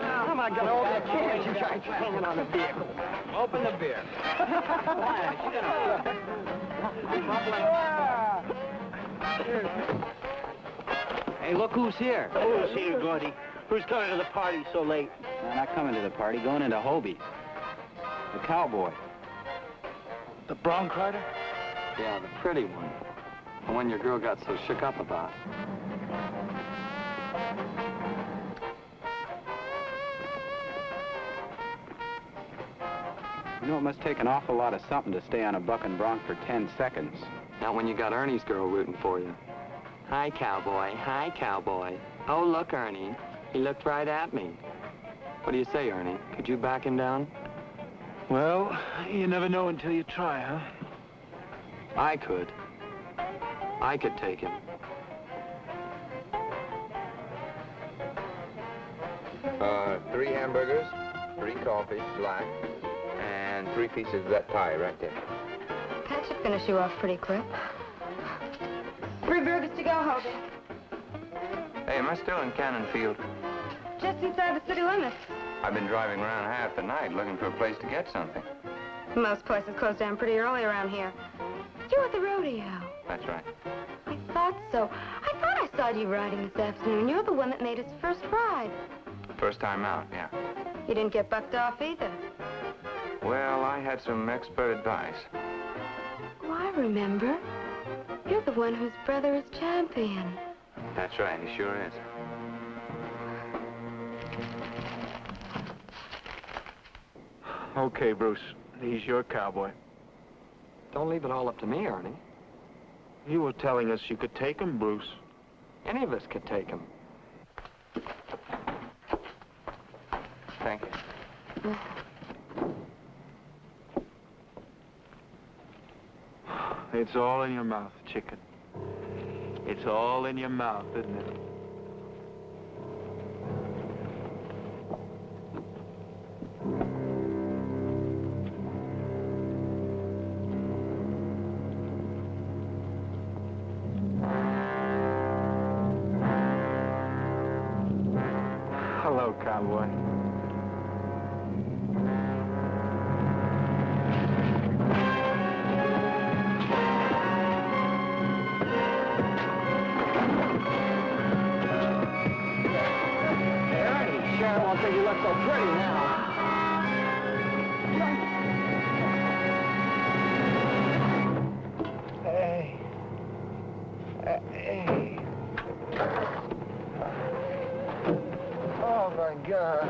How am I gonna hold that chance? You guys are hanging on the vehicle. Open the beer. Hey, look who's here. Who's here, Gordy? Who's coming to the party so late? No, not coming to the party, going into Hobie's. The cowboy. The bronc rider? Yeah, the pretty one. The one your girl got so shook up about. You know, it must take an awful lot of something to stay on a buck and bronc for 10 seconds. Not when you got Ernie's girl rooting for you. Hi, cowboy. Hi, cowboy. Oh, look, Ernie. He looked right at me. What do you say, Ernie? Could you back him down? Well, you never know until you try, huh? I could. I could take him. 3 hamburgers, 3 coffees, black, and 3 pieces of that pie right there. That should finish you off pretty quick. 3 burgers to go, Hobie. Hey, am I still in Cannon Field? Just inside the city limits. I've been driving around half the night looking for a place to get something. Most places close down pretty early around here. You're at the rodeo. That's right. I thought so. I thought I saw you riding this afternoon. You're the one that made his first ride. First time out, yeah. You didn't get bucked off either. Well, I had some expert advice. Oh, I remember. You're the one whose brother is champion. That's right, he sure is. Okay, Bruce. He's your cowboy. Don't leave it all up to me, Ernie. You were telling us you could take him, Bruce. Any of us could take him. Thank you. It's all in your mouth, chicken. It's all in your mouth, isn't it? Hello, cowboy. I won't think you look so pretty now. Hey. Hey. Oh, my God.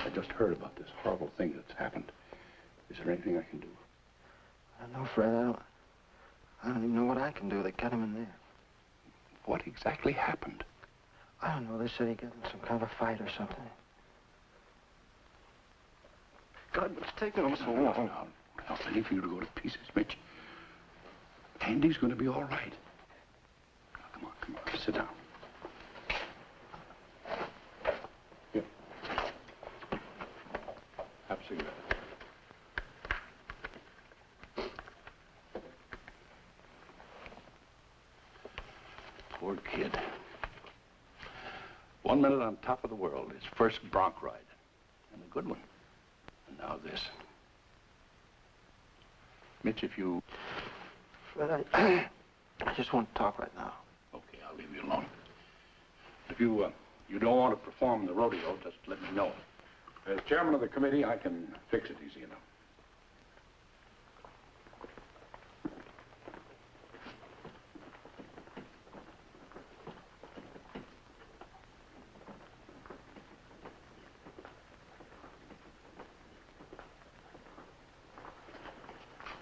I just heard about this horrible thing that's happened. Is there anything I can do? I don't know, Fred. I don't even know what I can do. They got him in there. What exactly happened? I don't know. They said he got in some kind of a fight or something. God, what's taking him so long? Now, ready for you to go to pieces, Mitch. Andy's going to be all right. Now, come on, sit down. Here. Have a cigarette. Poor kid. 1 minute on top of the world, his first bronc ride. And a good one. And now this. Mitch, if you... Fred, I just want to talk right now. Okay, I'll leave you alone. If you you don't want to perform the rodeo, just let me know. As chairman of the committee, I can fix it easy enough.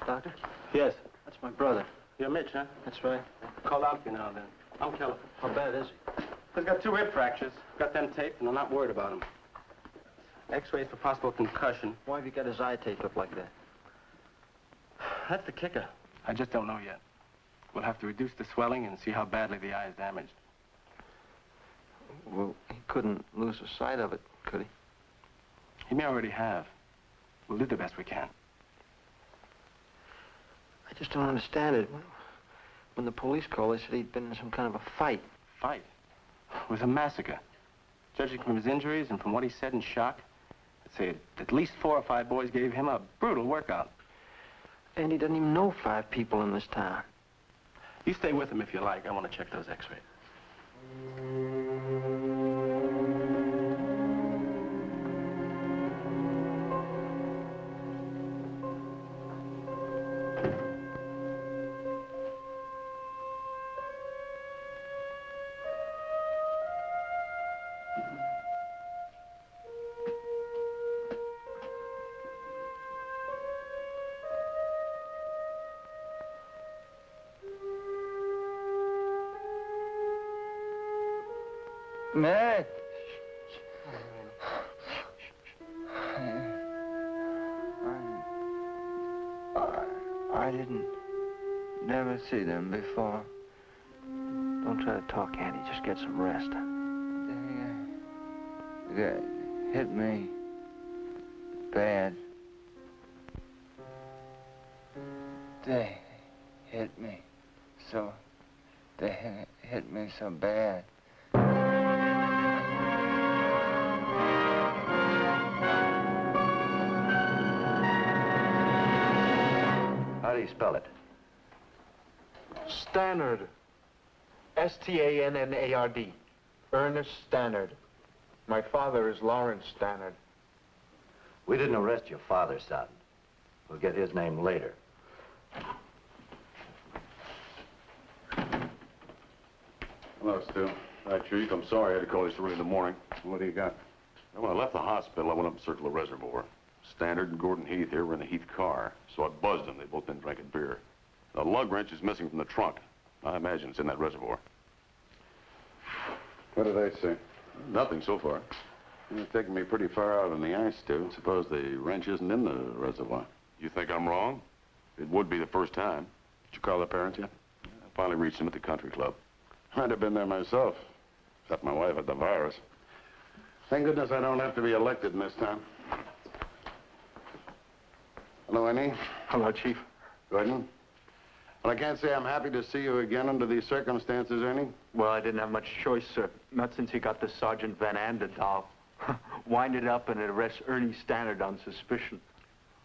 Doctor? Yes. That's my brother. You're Mitch, huh? That's right. Call out me now, then. I'm Keller. How bad is he? He's got 2 hip fractures. Got them taped, and I'm not worried about him. X-rays for possible concussion. Why have you got his eye taped up like that? That's the kicker. I just don't know yet. We'll have to reduce the swelling and see how badly the eye is damaged. Well, he couldn't lose the sight of it, could he? He may already have. We'll do the best we can. I just don't understand it. When the police called, they said he'd been in some kind of a fight. Fight? It was a massacre. Judging from his injuries and from what he said in shock, I'd say at least 4 or 5 boys gave him a brutal workout. And he doesn't even know 5 people in this town. You stay with him if you like. I want to check those x-rays. Matt! I didn't never see them before. Don't try to talk, Andy. Just get some rest. They hit me bad. They hit me so... They hit me so bad. How do you spell it? Stannard. S-T-A-N-N-A-R-D. Ernest Stannard. My father is Lawrence Stannard. We didn't arrest your father, son. We'll get his name later. Hello, Stu. Hi, Chief. I'm sorry I had to call you so early in the morning. What do you got? Well, when I left the hospital, I went up and circled the reservoir. Stannard and Gordon Heath here were in the Heath car, so I buzzed them. They both been drinking beer. The lug wrench is missing from the trunk. I imagine it's in that reservoir. What did they say? Nothing so far. You're taking me pretty far out on the ice, Stu. Suppose the wrench isn't in the reservoir. You think I'm wrong? It would be the first time. Did you call the parents yet? I finally reached them at the country club. I'd have been there myself, except my wife had the virus. Thank goodness I don't have to be elected in this town. Hello, Ernie. Hello, Chief. Gordon. Well, I can't say I'm happy to see you again under these circumstances, Ernie. Well, I didn't have much choice, sir. Not since he got the Sergeant Van Ander doll. Wind it up and arrest Ernie Stannard on suspicion.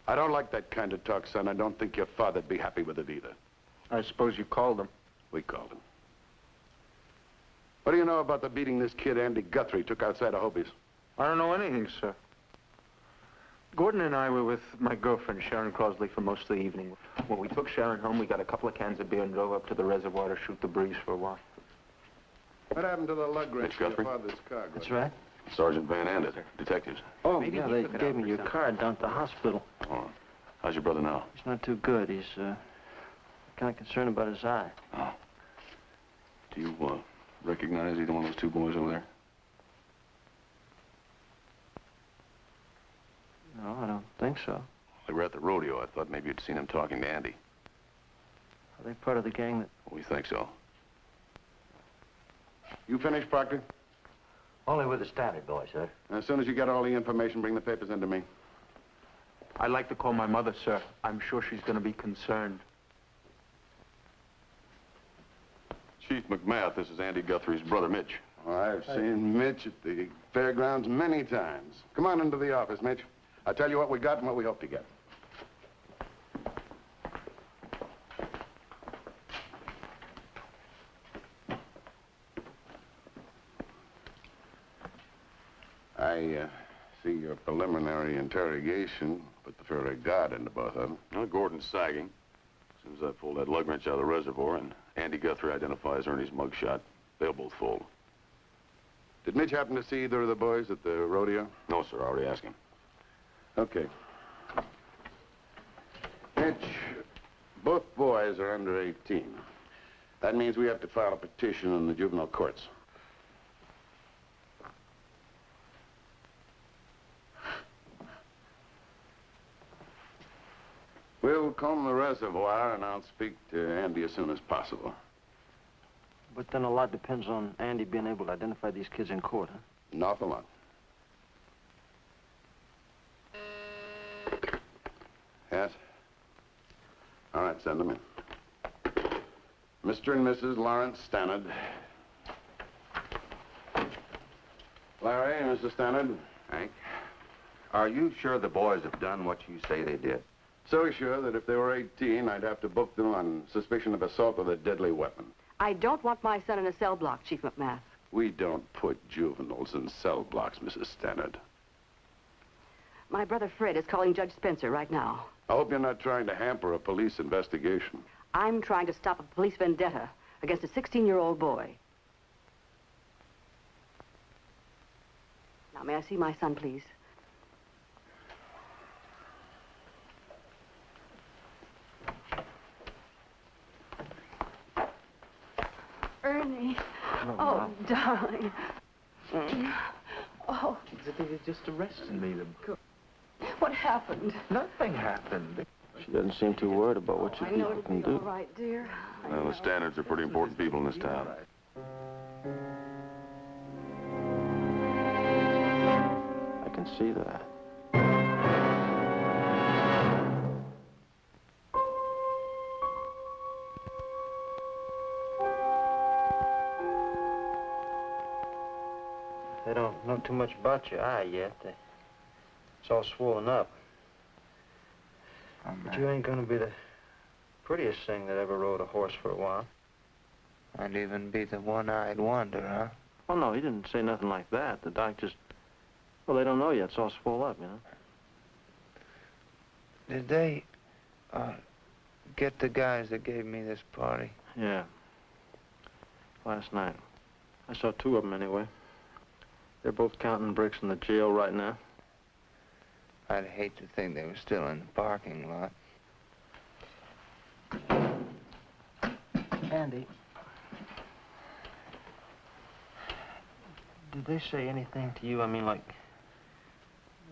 I don't like that kind of talk, son. I don't think your father'd be happy with it either. I suppose you called him. We called him. What do you know about the beating this kid Andy Guthrie took outside of Hobie's? I don't know anything, sir. Gordon and I were with my girlfriend, Sharon Crosley, for most of the evening. When we took Sharon home, we got a couple of cans of beer and drove up to the reservoir to shoot the breeze for a while. What happened to the lug wrench Miss in your Guthrie? father's car, Gordon? That's right. Sergeant Van Ander, detectives. Oh, Maybe yeah, he they took it gave out me for your something. card down at the hospital. Oh, how's your brother now? He's not too good. He's, kind of concerned about his eye. Oh. Do you, recognize either one of those 2 boys over there? No, I don't think so. They were at the rodeo. I thought maybe you'd seen them talking to Andy. Are they part of the gang that... We think so. You finished, Proctor? Only with the Stannard boy, sir. As soon as you get all the information, bring the papers into me. I'd like to call my mother, sir. I'm sure she's going to be concerned. Chief McMath, this is Andy Guthrie's brother, Mitch. Oh, I've seen Mitch at the fairgrounds many times. Come on into the office, Mitch. I'll tell you what we got and what we hope to get. I see your preliminary interrogation put the fairy god into both of them. Well, Gordon's sagging. As soon as I pull that lug wrench out of the reservoir and Andy Guthrie identifies Ernie's mugshot, they'll both fold. Did Mitch happen to see either of the boys at the rodeo? No, sir. I already asked him. Okay. Mitch, both boys are under 18. That means we have to file a petition in the juvenile courts. We'll comb the reservoir, and I'll speak to Andy as soon as possible. But then a lot depends on Andy being able to identify these kids in court, huh? An awful lot. Yes? All right, send them in. Mr. and Mrs. Lawrence Stannard. Larry, Mr. Stannard. Hank, are you sure the boys have done what you say they did? So sure that if they were 18, I'd have to book them on suspicion of assault with a deadly weapon. I don't want my son in a cell block, Chief McMath. We don't put juveniles in cell blocks, Mrs. Stannard. My brother Fred is calling Judge Spencer right now. I hope you're not trying to hamper a police investigation. I'm trying to stop a police vendetta against a 16-year-old boy. Now, may I see my son, please? Ernie. No, Oh, Mom. darling. Oh, They just arrested me. what happened? Nothing happened. She doesn't seem too worried about what you I know people it'll can be all do. right, dear. Well, the Standards are pretty important people in this town. I can see that. They don't know too much about your eye yet. It's all swollen up. But you ain't gonna be the prettiest thing that ever rode a horse for a while. Might even be the one-eyed wonder, huh? Oh, no, he didn't say nothing like that. The doc just... Well, they don't know yet. It's all swole up, you know? Did they, get the guys that gave me this party? Yeah. Last night. I saw two of them anyway. They're both counting bricks in the jail right now. I'd hate to think they were still in the parking lot. Andy. Did they say anything to you? I mean, like,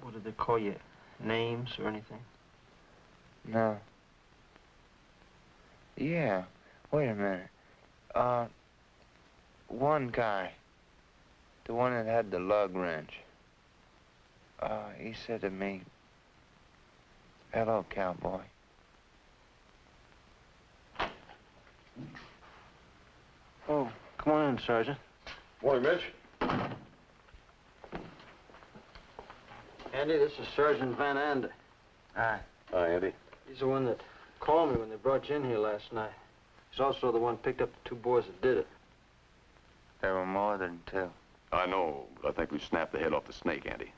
what did they call you? Names or anything? No. Yeah. Wait a minute. One guy. The one that had the lug wrench. He said to me, "Hello, cowboy." Oh, come on in, Sergeant. Morning, Mitch. Andy, this is Sergeant Van Ander. Hi. Hi, Andy. He's the one that called me when they brought you in here last night. He's also the one who picked up the two boys that did it. There were more than two. I know, but I think we snapped the head off the snake, Andy.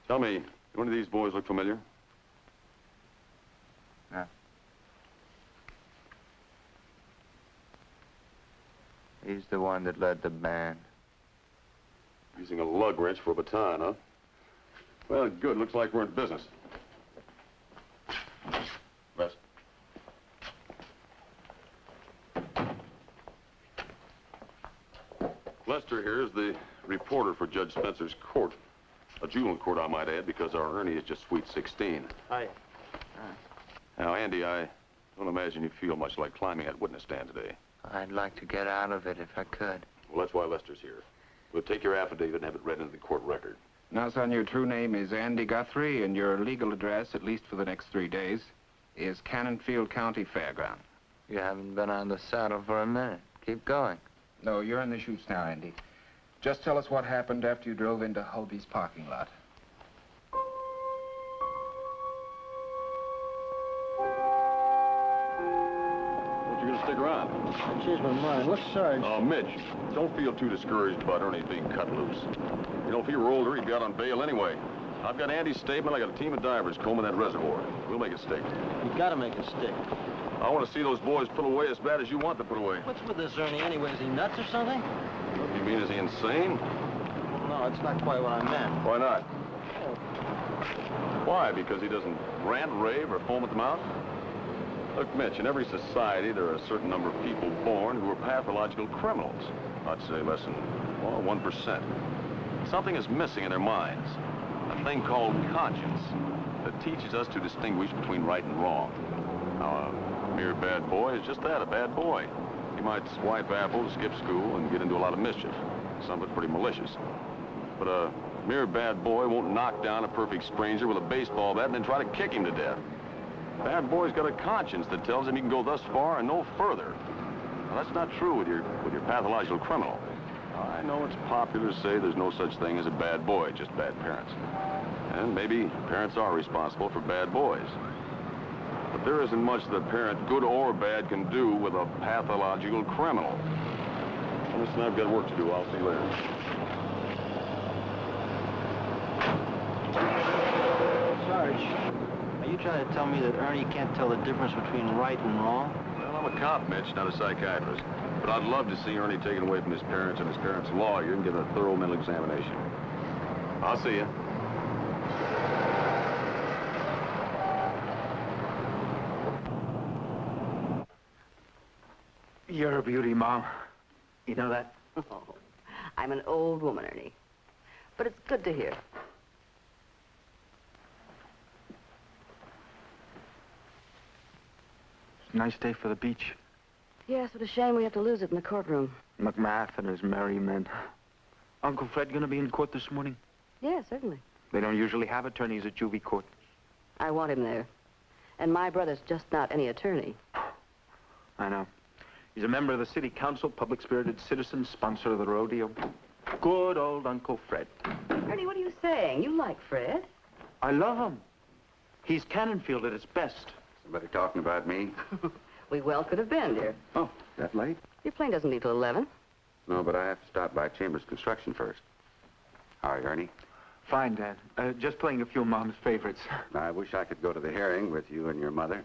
Tell me, do any of these boys look familiar? No. He's the one that led the band. Using a lug wrench for a baton, huh? Well, good. Looks like we're in business. Rest. Lester here is the reporter for Judge Spencer's court. A juvenile court, I might add, because our Ernie is just sweet 16. Hi. Now, Andy, I don't imagine you feel much like climbing that witness stand today. I'd like to get out of it if I could. Well, that's why Lester's here. We'll take your affidavit and have it read into the court record. Now, son, your true name is Andy Guthrie, and your legal address, at least for the next 3 days, is Cannonfield County Fairground. You haven't been on the saddle for a minute. Keep going. No, you're in the chutes now, Andy. Just tell us what happened after you drove into Hobie's parking lot. Well, you're gonna stick around. on? I changed my mind. Look, Sarge. Oh, Mitch, don't feel too discouraged about Ernie being cut loose. You know, if he were older, he'd be out on bail anyway. I've got Andy's statement. I got a team of divers combing that reservoir. We'll make it stick. You gotta make it stick. I want to see those boys put away as bad as you want them put away. What's with this Ernie anyway? Is he nuts or something? What do you mean, is he insane? No, it's not quite what I meant. Why not? Why? Because he doesn't rant, rave, or foam at the mouth? Look, Mitch, in every society, there are a certain number of people born who are pathological criminals. I'd say less than, well, 1%. Something is missing in their minds. A thing called conscience that teaches us to distinguish between right and wrong. Now, a mere bad boy is just that, a bad boy. He might swipe apples, skip school, and get into a lot of mischief. Some of it pretty malicious. But a mere bad boy won't knock down a perfect stranger with a baseball bat and then try to kick him to death. Bad boy's got a conscience that tells him he can go thus far and no further. Now, that's not true with your pathological criminal. I know it's popular to say there's no such thing as a bad boy, just bad parents. And maybe parents are responsible for bad boys. But there isn't much that a parent, good or bad, can do with a pathological criminal. Well, listen, I've got work to do. I'll see you later. Sarge, are you trying to tell me that Ernie can't tell the difference between right and wrong? Well, I'm a cop, Mitch, not a psychiatrist. But I'd love to see Ernie taken away from his parents and his parents' lawyer and get a thorough mental examination. I'll see you. You're a beauty, Mom. You know that? Oh, I'm an old woman, Ernie. But it's good to hear. It's a nice day for the beach. Yes, what a shame we have to lose it in the courtroom. McMath and his merry men. Uncle Fred gonna be in court this morning? Yeah, certainly. They don't usually have attorneys at juvie court. I want him there. And my brother's just not any attorney. I know. He's a member of the city council, public-spirited citizen, sponsor of the rodeo. Good old Uncle Fred. Ernie, what are you saying? You like Fred? I love him. He's Cannonfield at his best. Somebody talking about me? We well could have been, dear. Oh, that late? Your plane doesn't leave till 11. No, but I have to stop by Chambers Construction first. How are you, Ernie? Fine, Dad. Just playing a few of Mom's favorites. I wish I could go to the hearing with you and your mother.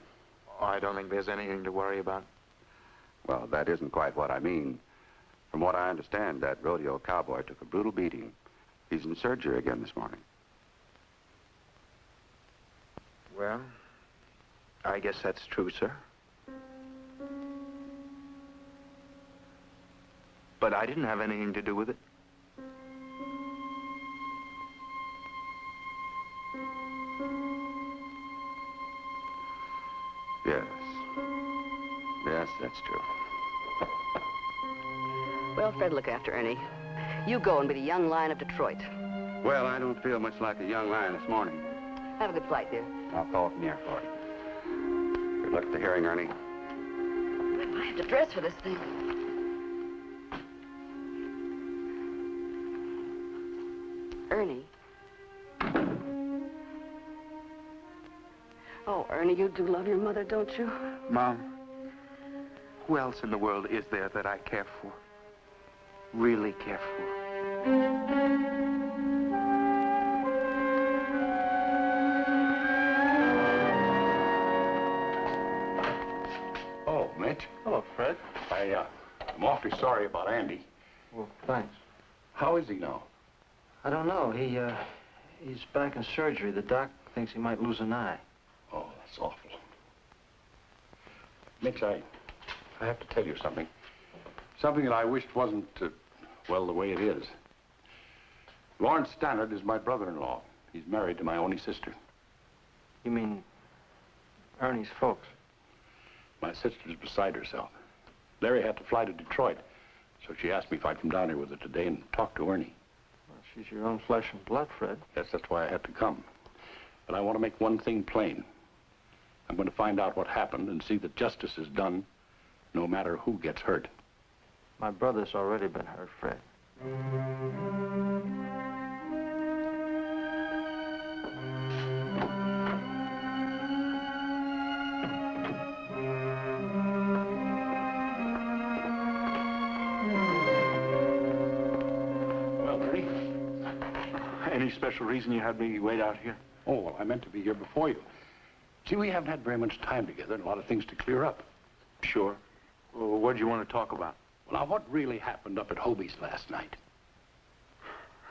Oh, I don't think there's anything to worry about. Well, that isn't quite what I mean. From what I understand, that rodeo cowboy took a brutal beating. He's in surgery again this morning. Well, I guess that's true, sir. But I didn't have anything to do with it. Yes. Yes, that's true. Well, Fred, look after Ernie. You go and be the young lion of Detroit. Well, I don't feel much like a young lion this morning. Have a good flight, dear. I'll call from the airport. Good luck at the hearing, Ernie. I have to dress for this thing. Ernie. Oh, Ernie, you do love your mother, don't you? Mom, who else in the world is there that I care for? Really care for? Oh, Mitch. Hello, Fred. I'm awfully sorry about Andy. Well, thanks. How is he now? I don't know. He's back in surgery. The doc thinks he might lose an eye. Oh, that's awful. Mitch, I have to tell you something. Something that I wished wasn't, well, the way it is. Lawrence Stannard is my brother-in-law. He's married to my only sister. You mean Ernie's folks? My sister's beside herself. Larry had to fly to Detroit, so she asked me if I'd come down here with her today and talk to Ernie. Well, she's your own flesh and blood, Fred. Yes, that's why I had to come. But I want to make one thing plain. I'm going to find out what happened and see that justice is done, no matter who gets hurt. My brother's already been hurt, Fred. Any special reason you had me wait out here? Oh, well, I meant to be here before you. See, we haven't had very much time together and a lot of things to clear up. Sure. Well, what do you want to talk about? Well, now, what really happened up at Hobie's last night?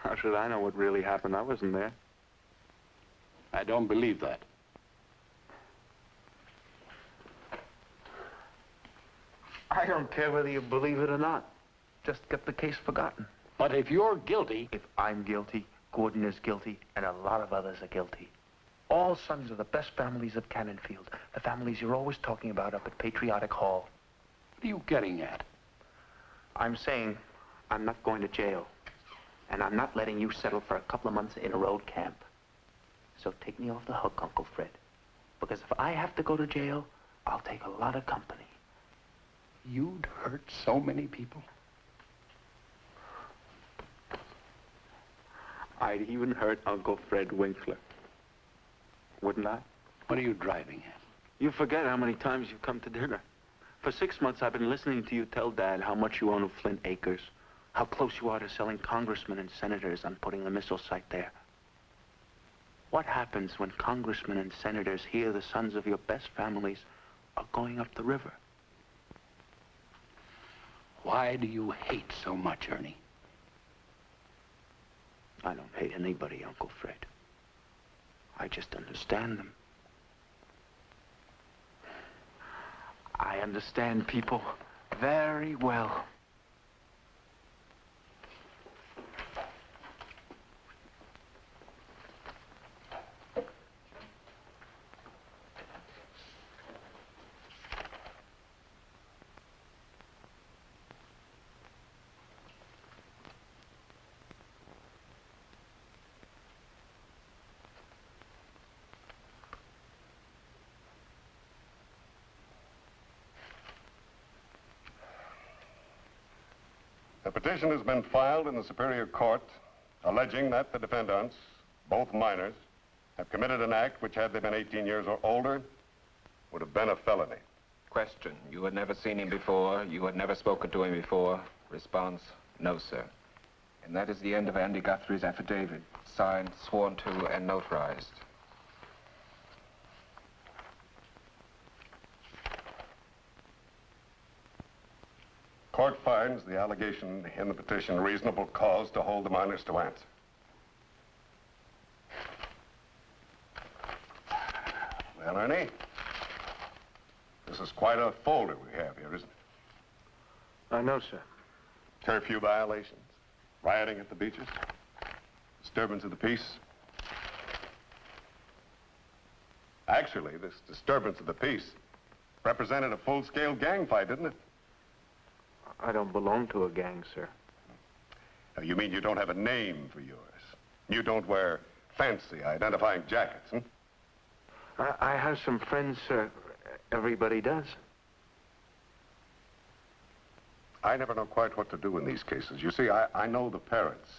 How should I know what really happened? I wasn't there. I don't believe that. I don't care whether you believe it or not. Just get the case forgotten. But if you're guilty... If I'm guilty, Gordon is guilty, and a lot of others are guilty. All sons of the best families of Cannonfield. The families you're always talking about up at Patriotic Hall. What are you getting at? I'm saying I'm not going to jail. And I'm not letting you settle for a couple of months in a road camp. So take me off the hook, Uncle Fred. Because if I have to go to jail, I'll take a lot of company. You'd hurt so many people. I'd even hurt Uncle Fred Winkler. Wouldn't I? What are you driving at? You forget how many times you've come to dinner. For 6 months, I've been listening to you tell Dad how much you own of Flint Acres, how close you are to selling congressmen and senators on putting the missile site there. What happens when congressmen and senators hear the sons of your best families are going up the river? Why do you hate so much, Ernie? I don't hate anybody, Uncle Fred. I just understand them. I understand people very well. A petition has been filed in the Superior Court alleging that the defendants, both minors, have committed an act which, had they been 18 years or older, would have been a felony. Question. You had never seen him before. You had never spoken to him before. Response, no, sir. And that is the end of Andy Guthrie's affidavit. Signed, sworn to, and notarized. Court finds the allegation in the petition reasonable cause to hold the minors to answer. Well, Ernie, this is quite a folder we have here, isn't it? I know, sir. Curfew violations, rioting at the beaches, disturbance of the peace. Actually, this disturbance of the peace represented a full-scale gang fight, didn't it? I don't belong to a gang, sir. Oh, you mean you don't have a name for yours? You don't wear fancy identifying jackets, hmm? I have some friends, sir. Everybody does. I never know quite what to do in these cases. You see, I know the parents.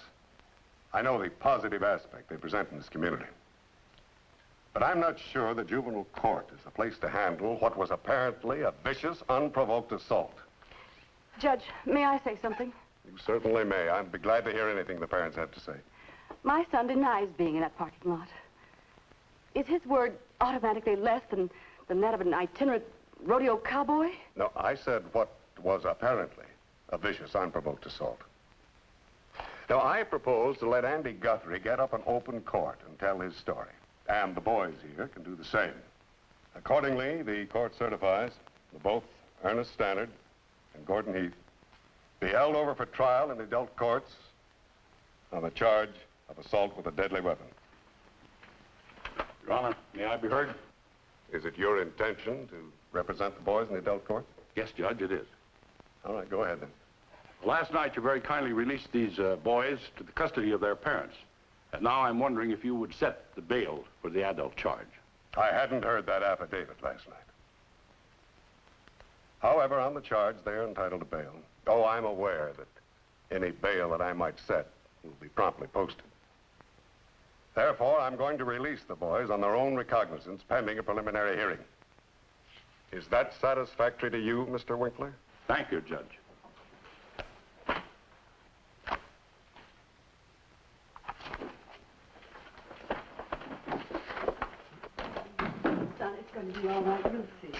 I know the positive aspect they present in this community. But I'm not sure the juvenile court is the place to handle what was apparently a vicious, unprovoked assault. Judge, may I say something? You certainly may. I'd be glad to hear anything the parents have to say. My son denies being in that parking lot. Is his word automatically less than that of an itinerant rodeo cowboy? No, I said what was apparently a vicious, unprovoked assault. Now, I propose to let Andy Guthrie get up in open court and tell his story. And the boys here can do the same. Accordingly, the court certifies that both Ernest Stannard and Gordon Heath be held over for trial in the adult courts on the charge of assault with a deadly weapon. Your Honor, may I be heard? Is it your intention to represent the boys in the adult court? Yes, Judge, it is. All right, go ahead then. Last night, you very kindly released these boys to the custody of their parents. And now I'm wondering if you would set the bail for the adult charge. I hadn't heard that affidavit last night. However, on the charge, they are entitled to bail. Oh, I'm aware that any bail that I might set will be promptly posted. Therefore, I'm going to release the boys on their own recognizance pending a preliminary hearing. Is that satisfactory to you, Mr. Winkler? Thank you, Judge. going to be all right. You'll see.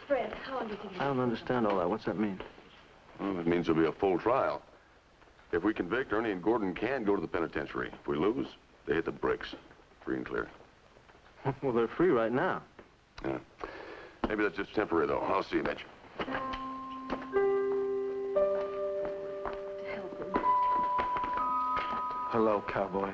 Fred, how long do you think? I don't understand all that. What's that mean? Well, it means there'll be a full trial. If we convict, Ernie and Gordon can go to the penitentiary. If we lose, they hit the bricks. Free and clear. Well, they're free right now. Yeah. Maybe that's just temporary, though. I'll see you, Mitch. Hello, cowboy.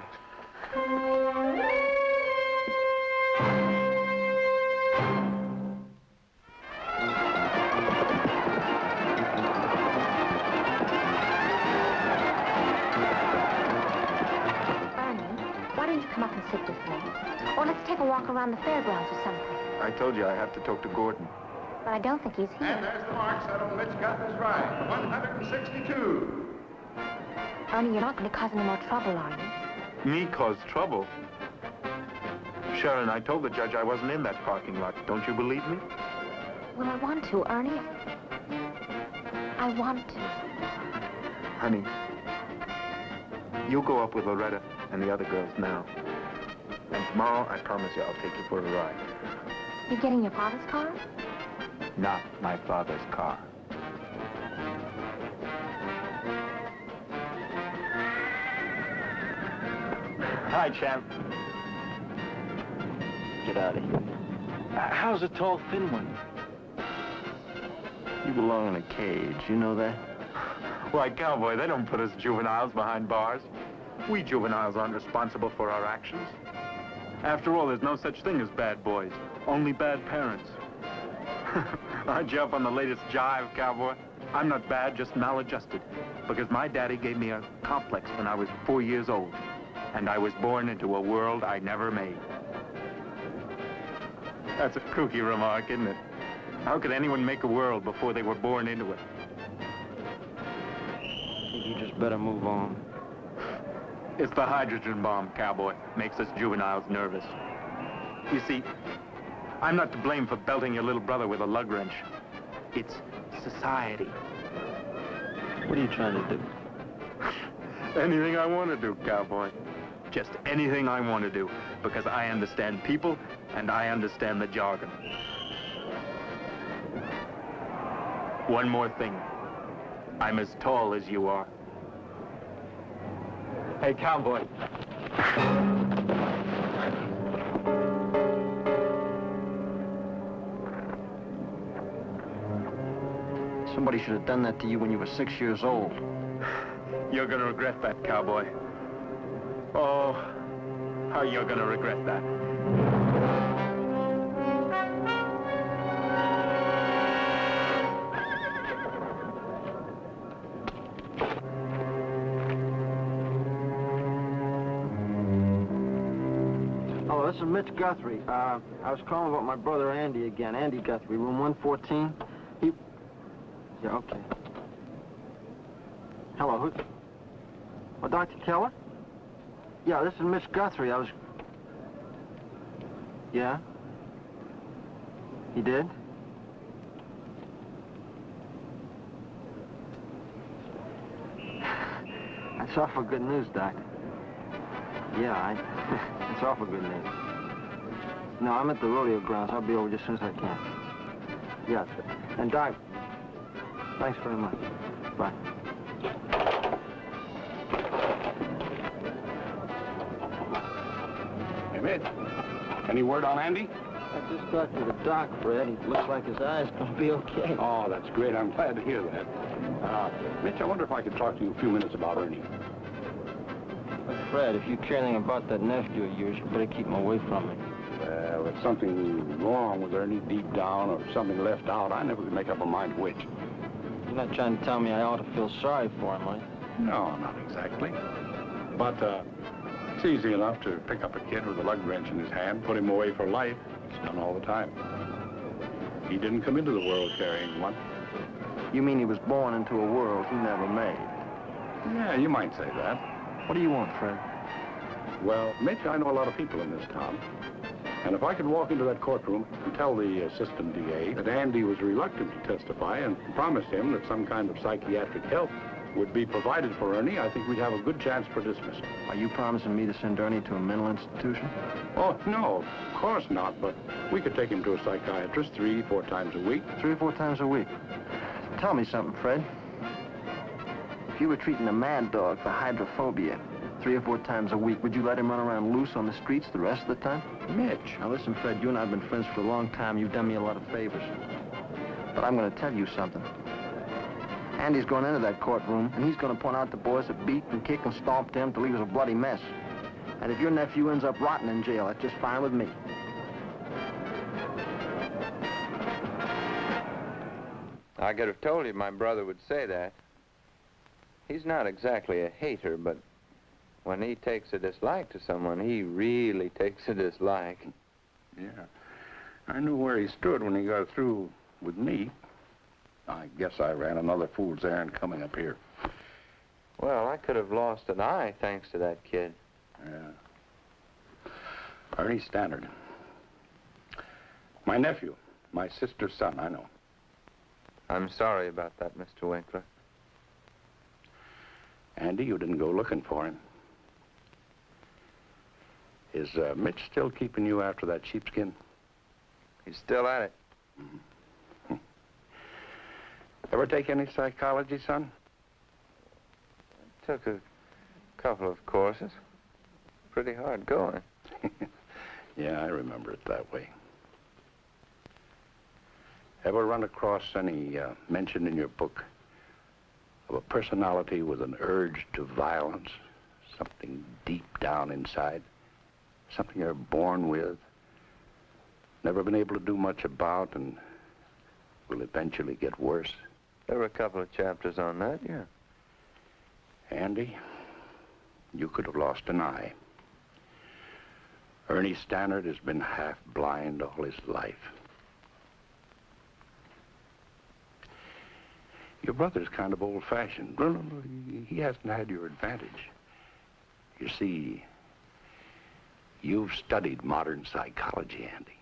Come up and sit with me. Or let's take a walk around the fairgrounds or something. I told you I have to talk to Gordon. But I don't think he's here. And there's the mark set on Mitch Guthrie's ride. 162. Ernie, you're not going to cause any more trouble, are you? Me cause trouble? Sharon, I told the judge I wasn't in that parking lot. Don't you believe me? Well, I want to, Ernie. I want to. Honey, you go up with Loretta and the other girls now. And tomorrow, I promise you, I'll take you for a ride. You're getting your father's car? Not my father's car. Hi, champ. Get out of here. How's a tall, thin one? You belong in a cage, you know that? Why, cowboy, they don't put us juveniles behind bars. We juveniles aren't responsible for our actions. After all, there's no such thing as bad boys, only bad parents. Aren't you up on the latest jive, cowboy? I'm not bad, just maladjusted. Because my daddy gave me a complex when I was 4 years old. And I was born into a world I never made. That's a kooky remark, isn't it? How could anyone make a world before they were born into it? I think you just better move on. It's the hydrogen bomb, cowboy. Makes us juveniles nervous. You see, I'm not to blame for belting your little brother with a lug wrench. It's society. What are you trying to do? Anything I want to do, cowboy. Just anything I want to do. Because I understand people, and I understand the jargon. One more thing. I'm as tall as you are. Hey, cowboy. Somebody should have done that to you when you were 6 years old. You're gonna regret that, cowboy. Oh, how you're gonna regret that. This is Mitch Guthrie. I was calling about my brother Andy again. Andy Guthrie, room 114. Yeah, okay. Hello, who? Oh, Dr. Keller? Yeah, this is Mitch Guthrie. Yeah? He did? That's awful good news, Doc. Yeah, it's awful good news. No, I'm at the rodeo grounds. I'll be over just as soon as I can. Yeah, and Doc, thanks very much. Bye. Hey, Mitch, any word on Andy? I just talked to the doc, Fred. He looks like his eye's gonna be okay. Oh, that's great. I'm glad to hear that. Mitch, I wonder if I could talk to you a few minutes about Ernie. Fred, if you care anything about that nephew of yours, you better keep him away from me. Well, if something wrong with Ernie deep down or something left out, I never could make up my mind which. You're not trying to tell me I ought to feel sorry for him, are you? No, not exactly. But it's easy enough to pick up a kid with a lug wrench in his hand, put him away for life. It's done all the time. He didn't come into the world carrying one. You mean he was born into a world he never made? Yeah, you might say that. What do you want, Fred? Well, Mitch, I know a lot of people in this town. And if I could walk into that courtroom and tell the assistant DA that Andy was reluctant to testify and promised him that some kind of psychiatric help would be provided for Ernie, I think we'd have a good chance for dismissal. Are you promising me to send Ernie to a mental institution? Oh, no, of course not, but we could take him to a psychiatrist 3 or 4 times a week. 3 or 4 times a week. Tell me something, Fred. If you were treating a mad dog for hydrophobia 3 or 4 times a week, would you let him run around loose on the streets the rest of the time? Mitch. Now listen, Fred, you and I have been friends for a long time. You've done me a lot of favors. But I'm going to tell you something. Andy's going into that courtroom, and he's going to point out the boys that beat and kicked and stomped him till he was a bloody mess. And if your nephew ends up rotting in jail, that's just fine with me. I could have told you my brother would say that. He's not exactly a hater, but when he takes a dislike to someone, he really takes a dislike. Yeah. I knew where he stood when he got through with me. I guess I ran another fool's errand coming up here. Well, I could have lost an eye thanks to that kid. Yeah. Ernie Stannard. My nephew. My sister's son, I know. I'm sorry about that, Mr. Winkler. Andy, you didn't go looking for him. Is Mitch still keeping you after that sheepskin? He's still at it. Mm-hmm. Ever take any psychology, son? I took a couple of courses. Pretty hard going. Yeah, I remember it that way. Ever run across any mention in your book of a personality with an urge to violence? Something deep down inside? Something you're born with? Never been able to do much about and will eventually get worse? There were a couple of chapters on that, yeah. Andy, you could have lost an eye. Ernie Stannard has been half blind all his life. Your brother's kind of old-fashioned. No, he hasn't had your advantage. You see, you've studied modern psychology, Andy.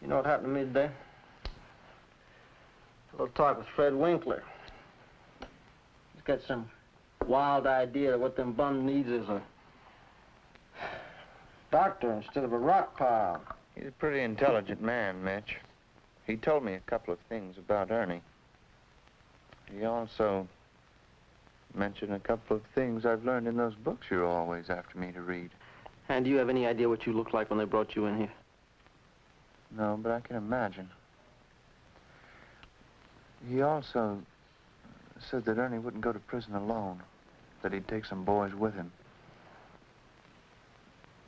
You know what happened to me today? A little talk with Fred Winkler. He's got some wild idea that what them bums needs is a doctor instead of a rock pile. He's a pretty intelligent man, Mitch. He told me a couple of things about Ernie. He also mentioned a couple of things I've learned in those books you're always after me to read. And do you have any idea what you looked like when they brought you in here? No, but I can imagine. He also said that Ernie wouldn't go to prison alone, that he'd take some boys with him.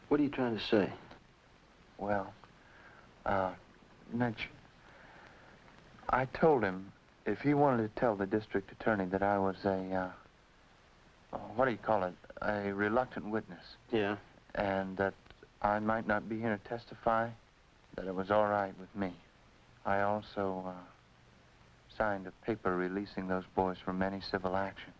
What are you trying to say? Well, Mitch, I told him if he wanted to tell the district attorney that I was a, what do you call it, a reluctant witness. Yeah. And that I might not be here to testify, that it was all right with me. I also signed a paper releasing those boys from any civil action.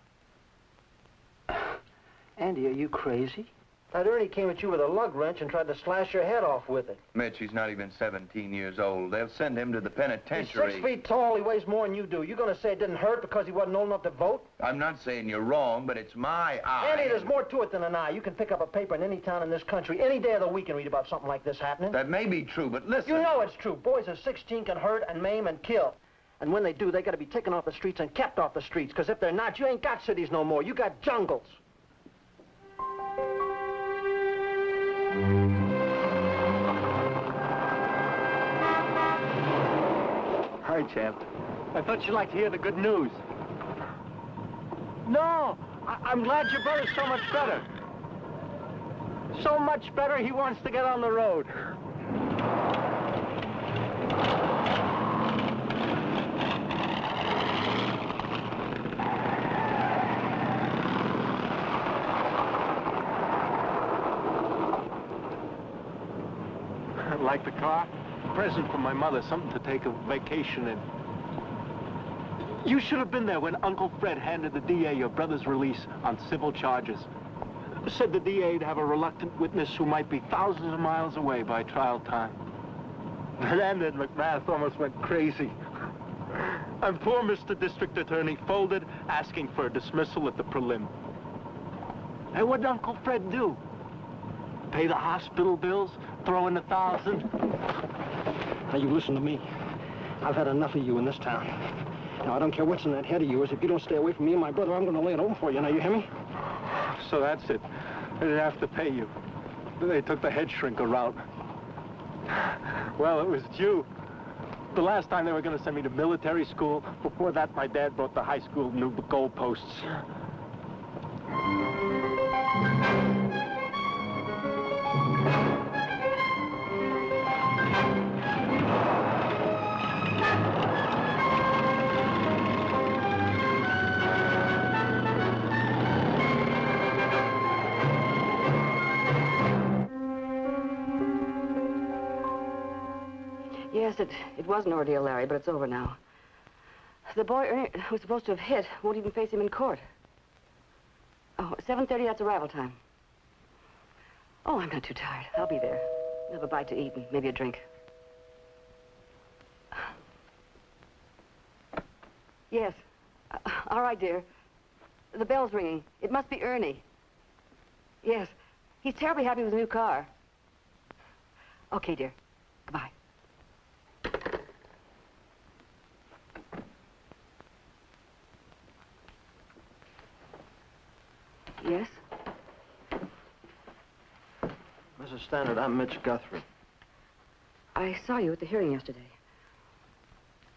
Andy, are you crazy? That Ernie came at you with a lug wrench and tried to slash your head off with it. Mitch, he's not even 17 years old. They'll send him to the penitentiary. He's 6 feet tall. He weighs more than you do. You going to say it didn't hurt because he wasn't old enough to vote? I'm not saying you're wrong, but it's my eye. Andy, there's more to it than an eye. You can pick up a paper in any town in this country any day of the week and read about something like this happening. That may be true, but listen. You know it's true. Boys of 16 can hurt and maim and kill. And when they do, they got to be taken off the streets and kept off the streets. Because if they're not, you ain't got cities no more. You got jungles. Hi, champ. I thought you'd like to hear the good news. No, I'm glad your brother's so much better. So much better, he wants to get on the road. Like the car? Present from my mother, something to take a vacation in. You should have been there when Uncle Fred handed the DA your brother's release on civil charges. Said the DA'd have a reluctant witness who might be thousands of miles away by trial time. Then McMath almost went crazy. And poor Mr. District Attorney folded, asking for a dismissal at the prelim. And what did Uncle Fred do? Pay the hospital bills? Throw in $1,000? Now, you listen to me. I've had enough of you in this town. Now, I don't care what's in that head of yours. If you don't stay away from me and my brother, I'm going to lay it over for you. Now, you hear me? So that's it. They didn't have to pay you. They took the head shrinker route. Well, it was due. The last time they were going to send me to military school. Before that, my dad bought the high school new goalposts. Yes, it was an ordeal, Larry, but it's over now. The boy Ernie was supposed to have hit won't even face him in court. Oh, 7:30, that's arrival time. Oh, I'm not too tired. I'll be there. Have a bite to eat and maybe a drink. Yes. All right, dear. The bell's ringing. It must be Ernie. Yes. He's terribly happy with his new car. Okay, dear. Goodbye. Yes? Mrs. Stannard, I'm Mitch Guthrie. I saw you at the hearing yesterday.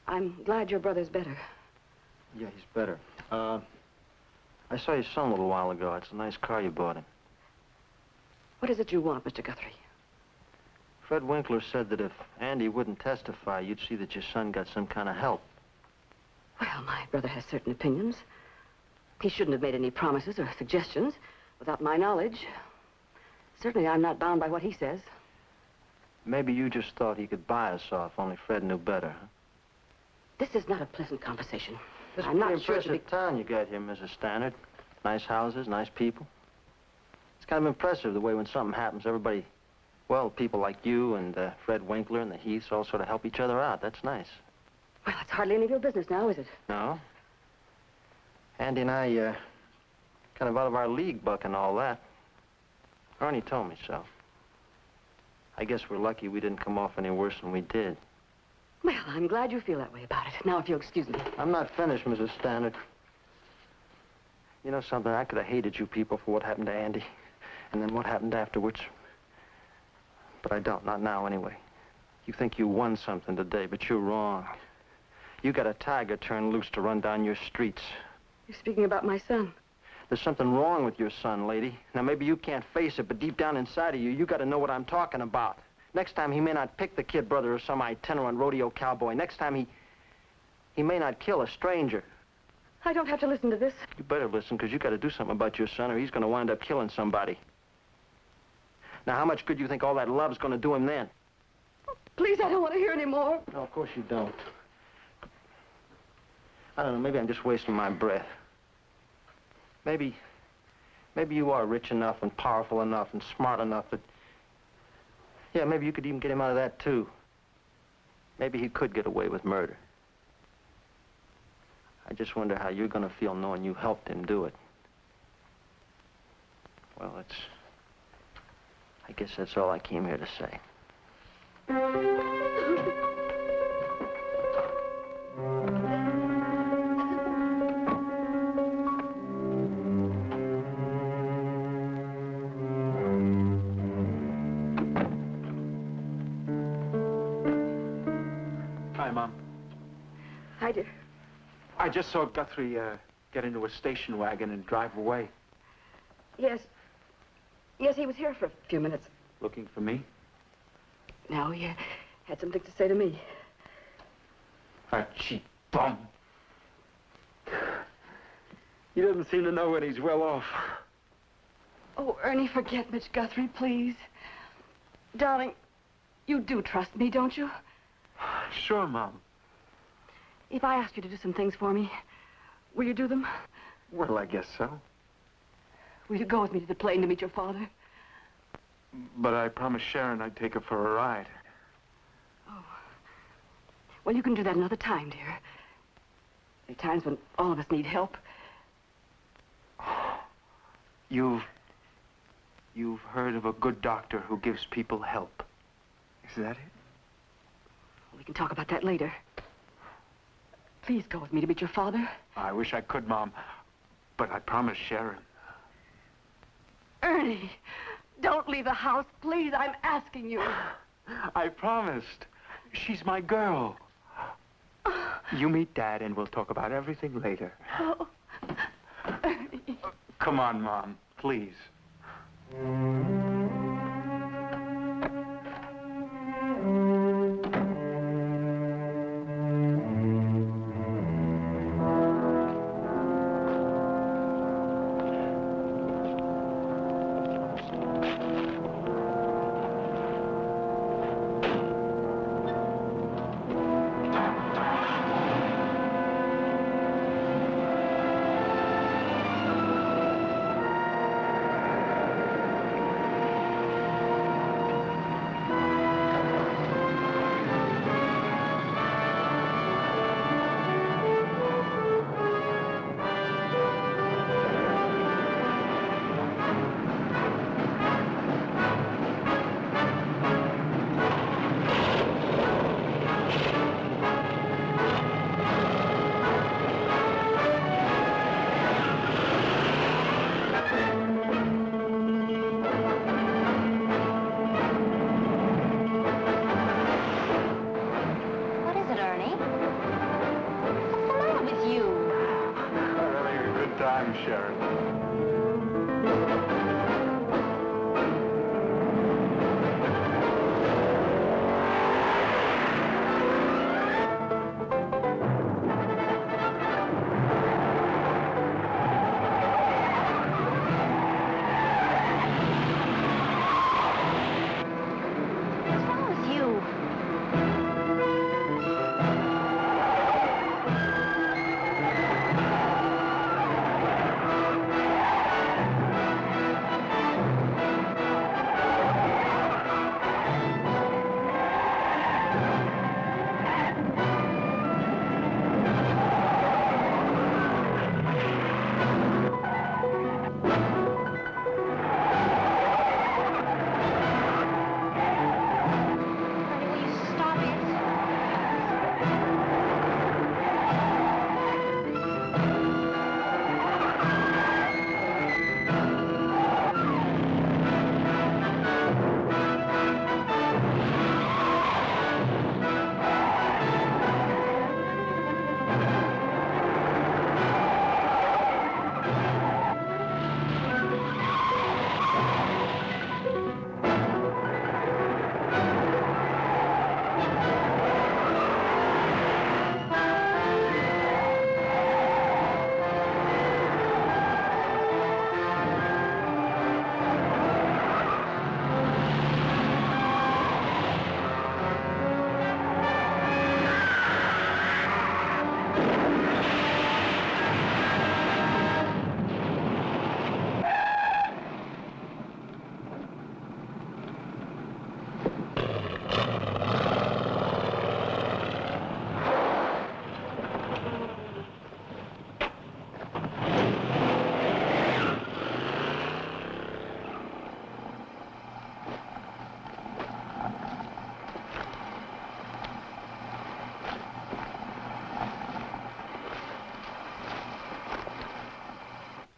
I'm glad your brother's better. Yeah, he's better. I saw your son a little while ago. It's a nice car you bought him. What is it you want, Mr. Guthrie? Fred Winkler said that if Andy wouldn't testify, you'd see that your son got some kind of help. Well, my brother has certain opinions. He shouldn't have made any promises or suggestions without my knowledge. Certainly, I'm not bound by what he says. Maybe you just thought he could buy us off, only Fred knew better, huh? This is not a pleasant conversation. This is I'm a not pretty sure impressive town you got here, Mrs. Stannard. Nice houses, nice people. It's kind of impressive the way when something happens, everybody, well, people like you and Fred Winkler and the Heaths all sort of help each other out. That's nice. Well, it's hardly any of your business now, is it? No. Andy and I, kind of out of our league, Buck, and all that. Ernie told me so. I guess we're lucky we didn't come off any worse than we did. Well, I'm glad you feel that way about it. Now, if you'll excuse me. I'm not finished, Mrs. Stannard. You know something? I could have hated you people for what happened to Andy. And then what happened afterwards. But I don't, not now anyway. You think you won something today, but you're wrong. You got a tiger turned loose to run down your streets. You're speaking about my son. There's something wrong with your son, lady. Now, maybe you can't face it, but deep down inside of you, you got to know what I'm talking about. Next time, he may not pick the kid brother or some itinerant rodeo cowboy. Next time, he may not kill a stranger. I don't have to listen to this. You better listen, because you got to do something about your son, or he's going to wind up killing somebody. Now, how much good do you think all that love's going to do him then? Please, I don't want to hear any more. No, of course you don't. I don't know, maybe I'm just wasting my breath. Maybe you are rich enough and powerful enough and smart enough that... Yeah, maybe you could even get him out of that, too. Maybe he could get away with murder. I just wonder how you're going to feel knowing you helped him do it. Well, I guess that's all I came here to say. Hi, Mom. Hi, dear. I just saw Guthrie get into a station wagon and drive away. Yes. Yes, he was here for a few minutes. Looking for me? No, he had something to say to me. A cheap bum. He doesn't seem to know when he's well off. Oh, Ernie, forget Mitch Guthrie, please. Darling, you do trust me, don't you? Sure, Mom. If I asked you to do some things for me, will you do them? Well, I guess so. Will you go with me to the plane to meet your father? But I promised Sharon I'd take her for a ride. Oh. Well, you can do that another time, dear. There are times when all of us need help. You've heard of a good doctor who gives people help. Is that it? We can talk about that later. Please go with me to meet your father. I wish I could, Mom. But I promised Sharon. Ernie, don't leave the house, please. I'm asking you. I promised. She's my girl. You meet Dad and we'll talk about everything later. Oh, Ernie. Come on, Mom, please.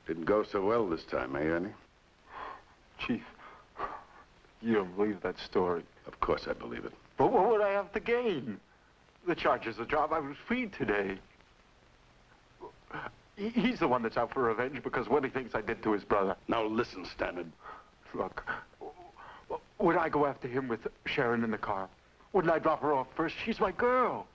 Didn't go so well this time, eh, Ernie? Chief, you don't believe that story. Of course I believe it. But what would I have to gain? The charges are dropped. I was freed today. He's the one that's out for revenge because what he thinks I did to his brother. Now listen, Stannard. Look, would I go after him with Sharon in the car? Wouldn't I drop her off first? She's my girl.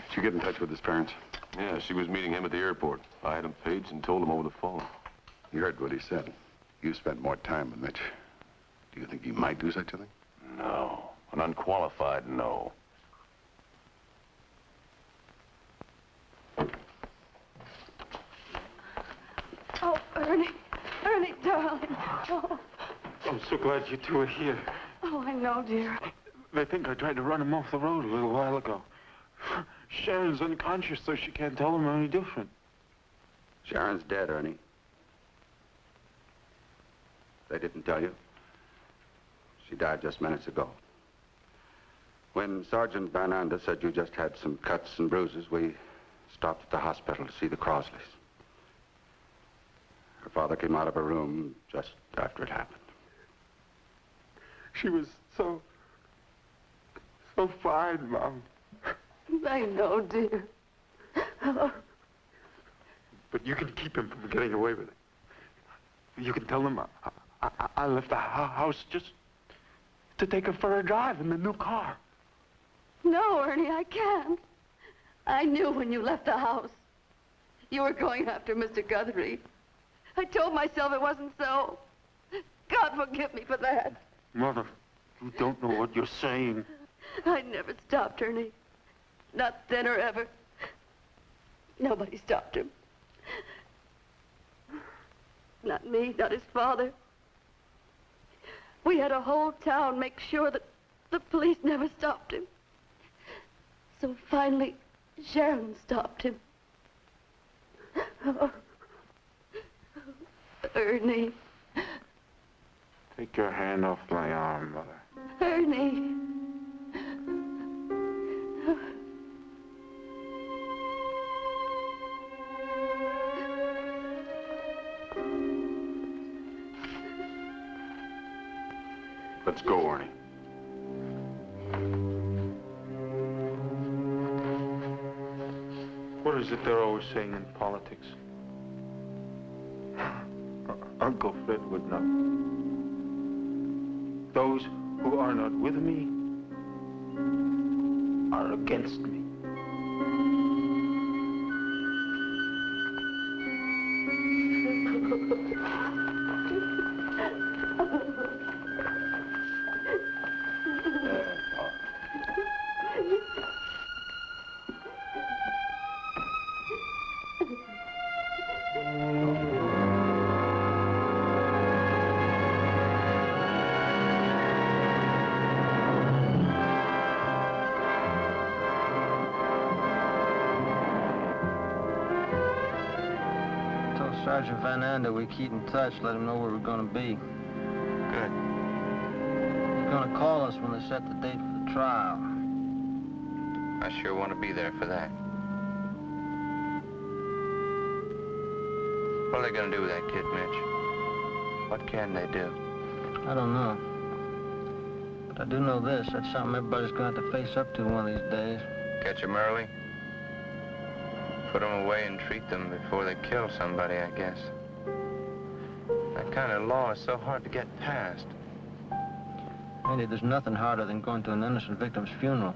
Did you get in touch with his parents? Yeah, she was meeting him at the airport. I had him paged and told him over the phone. You heard what he said. You spent more time with Mitch. Do you think he might do such a thing? No. An unqualified no. Ernie. Ernie, darling. Oh. I'm so glad you two are here. Oh, I know, dear. They think I tried to run him off the road a little while ago. Sharon's unconscious, so she can't tell him any different. Sharon's dead, Ernie. They didn't tell you? She died just minutes ago. When Sergeant Van Ander said you just had some cuts and bruises, we stopped at the hospital to see the Crosleys. Her father came out of her room just after it happened. She was so fine, Mom. I know, dear. But you can keep him from getting away with it. You can tell him I left the house just to take her for a drive in the new car. No, Ernie, I can't. I knew when you left the house. You were going after Mr. Guthrie. I told myself it wasn't so. God forgive me for that. Mother, you don't know what you're saying. I never stopped, Ernie. Not then or ever. Nobody stopped him. Not me, not his father. We had a whole town make sure that the police never stopped him. So finally, Sharon stopped him. Oh. Ernie. Take your hand off my arm, Mother. Ernie. Let's go, Ernie. What is it they're always saying in politics? Uncle Fred would know. Those who are not with me are against me. Sergeant Van Ander, we keep in touch, let him know where we're going to be. Good. He's going to call us when they set the date for the trial. I sure want to be there for that. What are they going to do with that kid, Mitch? What can they do? I don't know. But I do know this. That's something everybody's going to have to face up to one of these days. Catch them early? Put them away and treat them before they kill somebody, I guess. That kind of law is so hard to get past. Andy, there's nothing harder than going to an innocent victim's funeral.